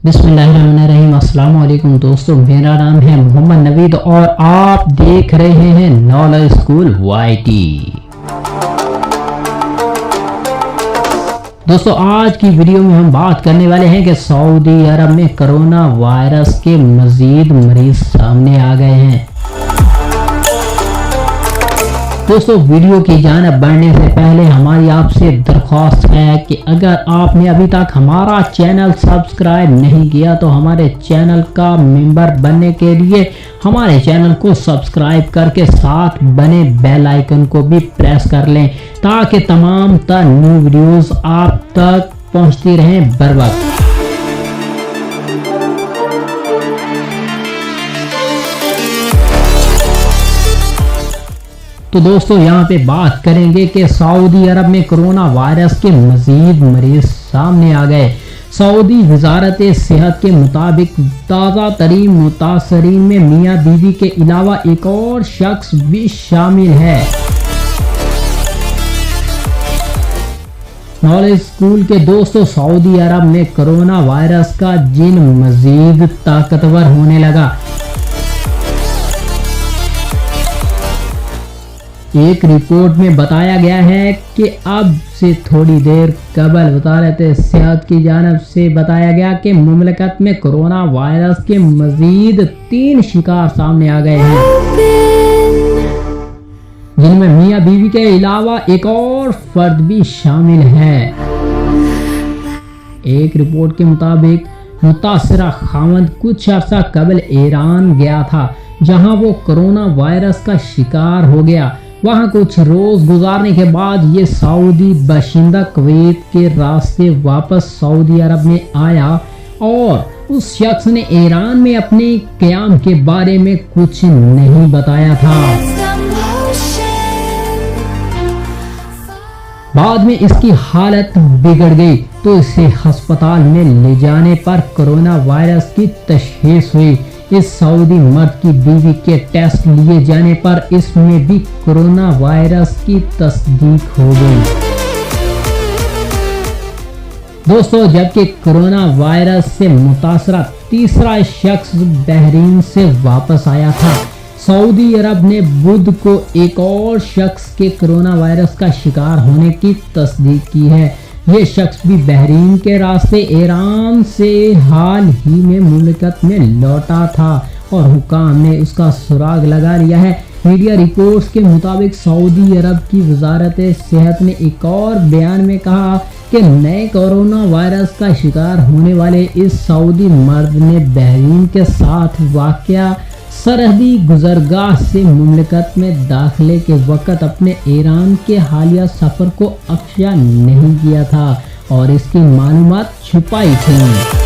बिस्मिल्लाहिर्रहमानिर्रहीम। अस्सलाम वालेकुम दोस्तों, मेरा नाम है मोहम्मद नवीद और आप देख रहे हैं नॉलेज स्कूल YT। दोस्तों, आज की वीडियो में हम बात करने वाले हैं कि सऊदी अरब में कोरोना वायरस के मजीद मरीज सामने आ गए हैं। दोस्तों, वीडियो की जानिब बढ़ने से पहले हमारी आपसे दरख्वास्त है कि अगर आपने अभी तक हमारा चैनल सब्सक्राइब नहीं किया तो हमारे चैनल का मेंबर बनने के लिए हमारे चैनल को सब्सक्राइब करके साथ बने बेल आइकन को भी प्रेस कर लें ताकि तमाम तर न्यू वीडियोस आप तक पहुंचती रहें बर वक्त। तो दोस्तों, यहाँ पे बात करेंगे कि सऊदी अरब में कोरोना वायरस के मजीद मरीज सामने आ गए। सऊदी वजारत सेहत के मुताबिक ताज़ा तरीन मुतासरीन में मियाँ बीवी के अलावा एक और शख्स भी शामिल है। नॉलेज स्कूल के दोस्तों, सऊदी अरब में कोरोना वायरस का जिन मजीद ताकतवर होने लगा। एक रिपोर्ट में बताया गया है कि अब से थोड़ी देर कबल वजारत सेहत की जानिब से बताया गया कि मुमलकत में कोरोना वायरस के मजीद 3 शिकार सामने आ गए हैं, जिनमें मियाँ बीवी के अलावा एक और फर्द भी शामिल है। एक रिपोर्ट के मुताबिक मुतासरा खावंद कुछ अर्सा कबल ईरान गया था, जहां वो कोरोना वायरस का शिकार हो गया। वहां कुछ रोज गुजारने के बाद ये सऊदी बाशिंदा कुवैत के रास्ते वापस सऊदी अरब में आया और उस शख्स ने ईरान में अपने क़याम के बारे में कुछ नहीं बताया था। बाद में इसकी हालत बिगड़ गई तो इसे अस्पताल में ले जाने पर कोरोना वायरस की तशखीस हुई। इस सऊदी मर्द की बीवी के टेस्ट लिए जाने पर इसमें भी कोरोना वायरस की तस्दीक हो गई। दोस्तों, जबकि कोरोना वायरस से मुतासरा तीसरा शख्स बहरीन से वापस आया था। सऊदी अरब ने बुध को एक और शख्स के कोरोना वायरस का शिकार होने की तस्दीक की है। ये शख्स भी बहरीन के रास्ते ईरान से हाल ही में मुमलकत में लौटा था और हुकाम ने उसका सुराग लगा लिया है। मीडिया रिपोर्ट्स के मुताबिक सऊदी अरब की वजारत सेहत ने एक और बयान में कहा कि नए कोरोना वायरस का शिकार होने वाले इस सऊदी मर्द ने बहरीन के साथ वाक़या सरहदी गुजरगाह से मुमलकत में दाखिले के वक़्त अपने ईरान के हालिया सफ़र को अफ़शा नहीं किया था और इसकी मालूमात छुपाई थी।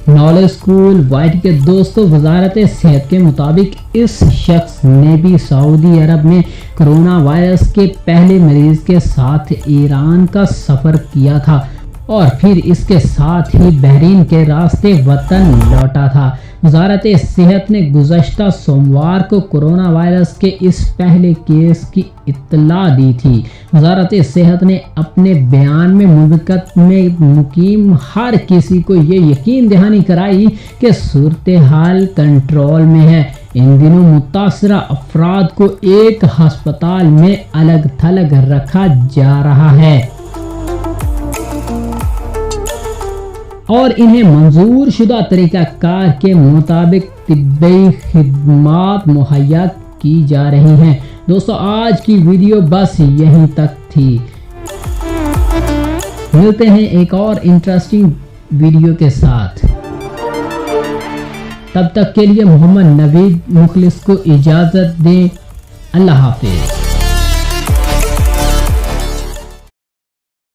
नॉलेज स्कूल YT के दोस्तों, वजारत सेहत के मुताबिक इस शख्स ने भी सऊदी अरब में कोरोना वायरस के पहले मरीज के साथ ईरान का सफ़र किया था और फिर इसके साथ ही बहरीन के रास्ते वतन लौटा था। वजारत सेहत ने गुज़श्ता सोमवार को कोरोना वायरस के इस पहले केस की इत्तला दी थी। वजारत सेहत ने अपने बयान में मुमलकत में मुकीम हर किसी को ये यकीन दहानी कराई कि सूरत हाल कंट्रोल में है। इन दिनों मुतासरा अफराद को एक हस्पताल में अलग थलग रखा जा रहा है और इन्हें मंजूर शुदा तरीक़ाकार के मुताबिक तिब्बी खिदमात मुहैया की जा रही हैं। दोस्तों, आज की वीडियो बस यहीं तक थी। मिलते हैं एक और इंटरेस्टिंग वीडियो के साथ। तब तक के लिए मोहम्मद नवीद मुखलिस को इजाज़त दें। अल्लाह हाफिज़।